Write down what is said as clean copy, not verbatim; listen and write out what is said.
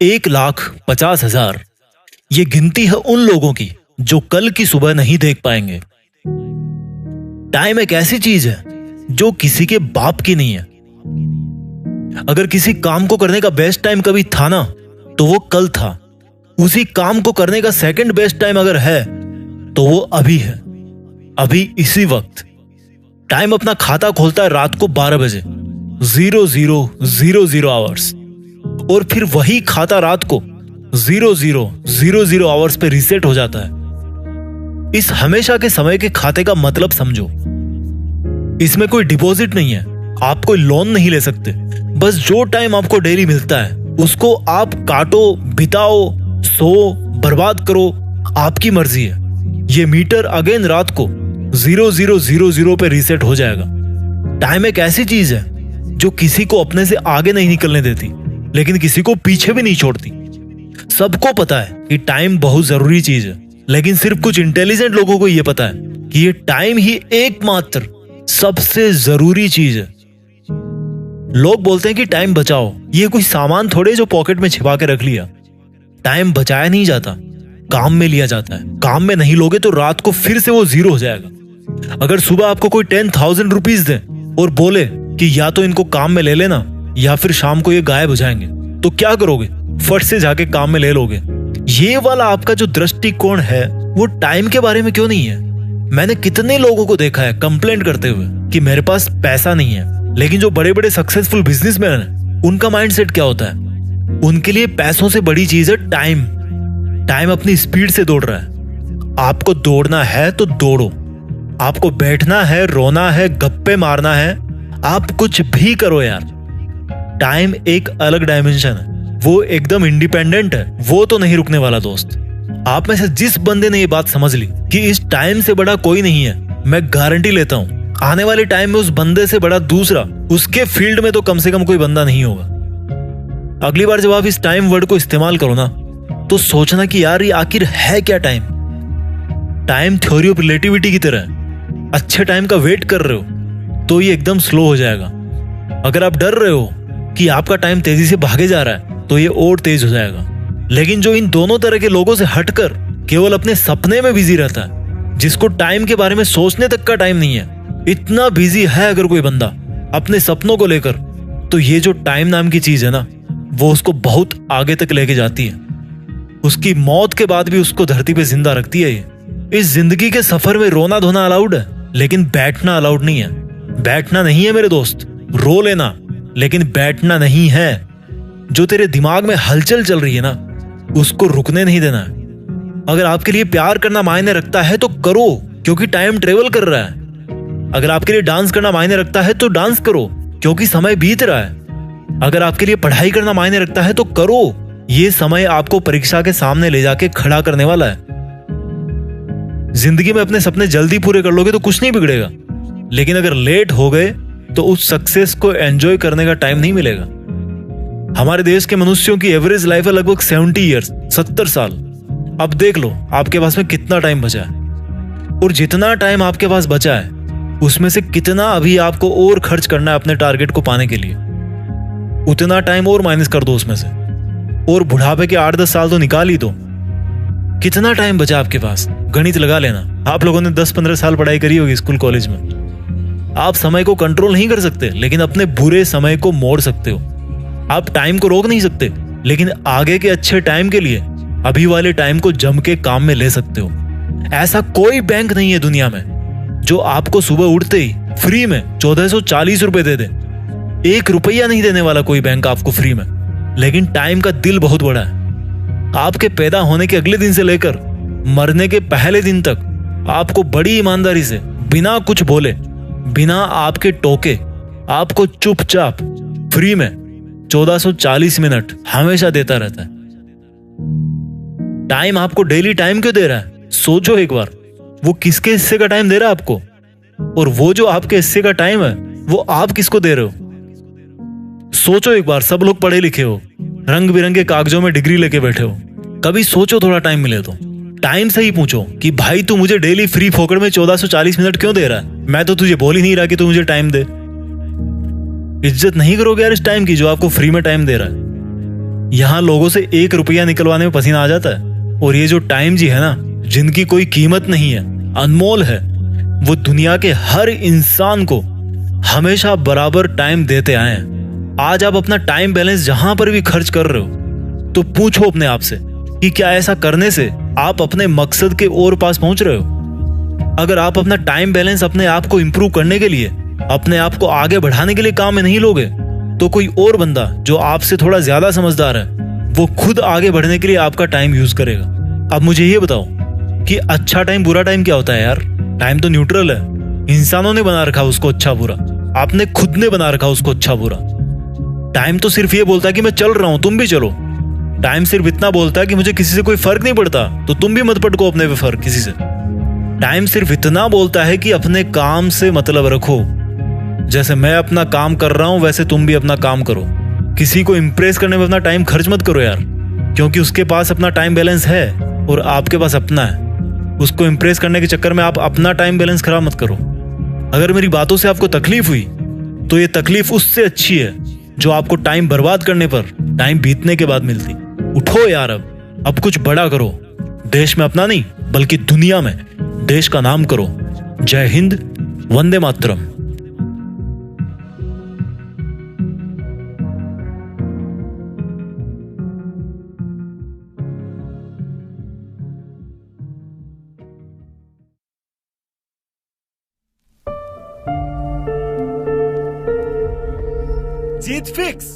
1,50,000 ये गिनती है उन लोगों की जो कल की सुबह नहीं देख पाएंगे। टाइम एक ऐसी चीज है जो किसी के बाप की नहीं है। अगर किसी काम को करने का बेस्ट टाइम कभी था ना, तो वो कल था। उसी काम को करने का सेकंड बेस्ट टाइम अगर है तो वो अभी है, अभी इसी वक्त। टाइम अपना खाता खोलता है रात को 12 बजे 00:00 आवर्स, और फिर वही खाता रात को 00:00 आवर्स पे रीसेट हो जाता है। इस हमेशा के समय के खाते का मतलब समझो। इसमें कोई डिपॉजिट नहीं है, आप कोई लोन नहीं ले सकते। बस जो टाइम आपको डेली मिलता है उसको आप काटो, बिताओ, सो, बर्बाद करो, आपकी मर्जी है। ये मीटर अगेन रात को 00:00 पे रीसेट हो जाएगा। टाइम एक ऐसी चीज है जो किसी को अपने से आगे नहीं निकलने देती, लेकिन किसी को पीछे भी नहीं छोड़ती। सबको पता है कि टाइम बहुत जरूरी चीज है, लेकिन सिर्फ कुछ इंटेलिजेंट लोगों को यह पता है कि ये टाइम ही एकमात्र सबसे जरूरी चीज है। लोग बोलते हैं कि टाइम बचाओ, ये कोई सामान थोड़े जो पॉकेट में छिपा के रख लिया। टाइम बचाया नहीं जाता, काम में लिया जाता है। काम में नहीं लोगे तो रात को फिर से वो 0 हो जाएगा। अगर सुबह आपको कोई 10,000 रुपीज दे और बोले कि या तो इनको काम में ले लेना या फिर शाम को ये गायब हो जाएंगे, तो क्या करोगे? फट से जाके काम में ले लोगे। ये वाला आपका जो दृष्टिकोण है वो टाइम के बारे में क्यों नहीं है? मैंने कितने लोगों को देखा है कंप्लेंट करते हुए कि मेरे पास पैसा नहीं है, लेकिन जो बड़े बड़े सक्सेसफुल बिजनेसमैन हैं उनका माइंडसेट क्या होता है? उनके लिए पैसों से बड़ी चीज है टाइम। टाइम अपनी स्पीड से दौड़ रहा है। आपको दौड़ना है तो दौड़ो, आपको बैठना है, रोना है, गप्पे मारना है, आप कुछ भी करो यार। टाइम एक अलग डायमेंशन है, वो एकदम इंडिपेंडेंट है, वो तो नहीं रुकने वाला दोस्त। आप में से जिस बंदे ने ये बात समझ ली कि इस टाइम से बड़ा कोई नहीं है, मैं गारंटी लेता हूं आने वाले टाइम में उस बंदे से बड़ा दूसरा उसके फील्ड में तो कम से कम कोई बंदा नहीं होगा। अगली बार जब आप इस टाइम वर्ड को इस्तेमाल करो ना, तो सोचना कि यार ये आखिर है क्या time. Time theory of relativity की तरह है। अच्छे टाइम का वेट कर रहे हो तो ये एकदम स्लो हो जाएगा। अगर आप डर रहे हो कि आपका टाइम तेजी से भागे जा रहा है तो ये और तेज हो जाएगा। लेकिन जो इन दोनों तरह के लोगों से हटकर केवल अपने सपने में बिजी रहता है, जिसको टाइम के बारे में सोचने तक का टाइम नहीं है, इतना बिजी है अगर कोई बंदा अपने सपनों को लेकर, तो ये जो टाइम नाम की चीज है ना, वो उसको बहुत आगे तक लेके जाती है। उसकी मौत के बाद भी उसको धरती पे जिंदा रखती है। ये इस जिंदगी के सफर में रोना धोना अलाउड है, लेकिन बैठना अलाउड नहीं है। बैठना नहीं है मेरे दोस्त, रो लेना, लेकिन बैठना नहीं है। जो तेरे दिमाग में हलचल चल रही है ना, उसको रुकने नहीं देना है। अगर आपके लिए प्यार करना मायने रखता है तो करो, क्योंकि टाइम ट्रेवल कर रहा है। अगर आपके लिए डांस करना मायने रखता है तो डांस करो, क्योंकि समय बीत रहा है। अगर आपके लिए पढ़ाई करना मायने रखता है तो करो, ये समय आपको परीक्षा के सामने ले जाके खड़ा करने वाला है। जिंदगी में अपने सपने जल्दी पूरे कर लोगे तो कुछ नहीं बिगड़ेगा, लेकिन अगर लेट हो गए तो उस सक्सेस को एंजॉय करने का टाइम नहीं मिलेगा। हमारे देश के मनुष्यों की एवरेज लाइफ है लगभग 70 ईयर्स, 70 साल। अब देख लो आपके पास में कितना टाइम बचा है, और जितना टाइम आपके पास बचा है उसमें से कितना अभी आपको और खर्च करना है अपने टारगेट को पाने के लिए। उतना टाइम और माइनस कर दो उसमें से, और बुढ़ापे के 8-10 साल तो निकाल ही दो। कितना टाइम बचा आपके पास? गणित लगा लेना। आप लोगों ने 10-15 साल पढ़ाई करी होगी स्कूल कॉलेज में। आप समय को कंट्रोल नहीं कर सकते, लेकिन अपने बुरे समय को मोड़ सकते हो। आप टाइम को रोक नहीं सकते, लेकिन आगे के अच्छे टाइम के लिए अभी वाले टाइम को जम के काम में ले सकते हो। ऐसा कोई बैंक नहीं है दुनिया में जो आपको सुबह उठते ही फ्री में 1440 रुपए दे दे। 1 रुपया नहीं देने वाला कोई बैंक आपको फ्री में। लेकिन टाइम का दिल बहुत बड़ा है। आपके पैदा होने के अगले दिन से लेकर मरने के पहले दिन तक आपको बड़ी ईमानदारी से, बिना कुछ बोले, बिना आपके टोके, आपको चुपचाप फ्री में 1440 मिनट हमेशा देता रहता है। टाइम आपको डेली टाइम क्यों दे रहा है? सोचो एक बार, वो किसके हिस्से का टाइम दे रहा है आपको, और वो जो आपके हिस्से का टाइम है वो आप किसको दे रहे हो? सोचो एक बार। सब लोग पढ़े लिखे हो, रंग बिरंगे कागजों में डिग्री लेके बैठे हो। कभी सोचो थोड़ा टाइम मिले तो टाइम से ही पूछो कि भाई तू मुझे डेली फ्री फोकट में 1440 मिनट क्यों दे रहा है? मैं तो तुझे बोल ही नहीं रहा कि तू मुझे टाइम दे। इज्जत नहीं करोगे यार इस टाइम की जो आपको फ्री में टाइम दे रहा है। यहाँ लोगों से 1 रुपया निकलवाने में पसीना आ जाता है। और ये जो टाइम जी है ना, जिनकी कोई कीमत नहीं है, अनमोल है, वो दुनिया के हर इंसान को हमेशा बराबर टाइम देते आए हैं। आज आप अपना टाइम बैलेंस जहां पर भी खर्च कर रहे हो तो पूछो अपने आप से कि क्या ऐसा करने से आप अपने मकसद के और पास पहुंच रहे हो। अगर आप अपना टाइम बैलेंस अपने आप को इंप्रूव करने के लिए, अपने आप को आगे बढ़ाने के लिए काम में नहीं लोगे, तो कोई और बंदा जो आपसे थोड़ा ज्यादा समझदार है, वो खुद आगे बढ़ने के लिए आपका टाइम यूज करेगा। अब मुझे ये बताओ कि अच्छा टाइम बुरा टाइम क्या होता है यार? टाइम तो न्यूट्रल है। इंसानों ने बना रखा उसको अच्छा बुरा, आपने खुद ने बना रखा उसको अच्छा बुरा। टाइम तो सिर्फ ये बोलता है कि मैं चल रहा हूं, तुम भी चलो। टाइम सिर्फ इतना बोलता है कि मुझे किसी से कोई फर्क नहीं पड़ता, तो तुम भी मत पटको अपने पे फर्क किसी से। टाइम सिर्फ इतना बोलता है कि अपने काम से मतलब रखो। जैसे मैं अपना काम कर रहा हूं वैसे तुम भी अपना काम करो। किसी को इंप्रेस करने में अपना टाइम खर्च मत करो यार, क्योंकि उसके पास अपना टाइम बैलेंस है और आपके पास अपना है। उसको इंप्रेस करने के चक्कर में आप अपना टाइम बैलेंस खराब मत करो। अगर मेरी बातों से आपको तकलीफ हुई तो ये तकलीफ उससे अच्छी है जो आपको टाइम बर्बाद करने पर टाइम बीतने के बाद मिलती। उठो यार, अब कुछ बड़ा करो। देश में अपना नहीं बल्कि दुनिया में देश का नाम करो। जय हिंद, वंदे मातरम। जीत फिक्स।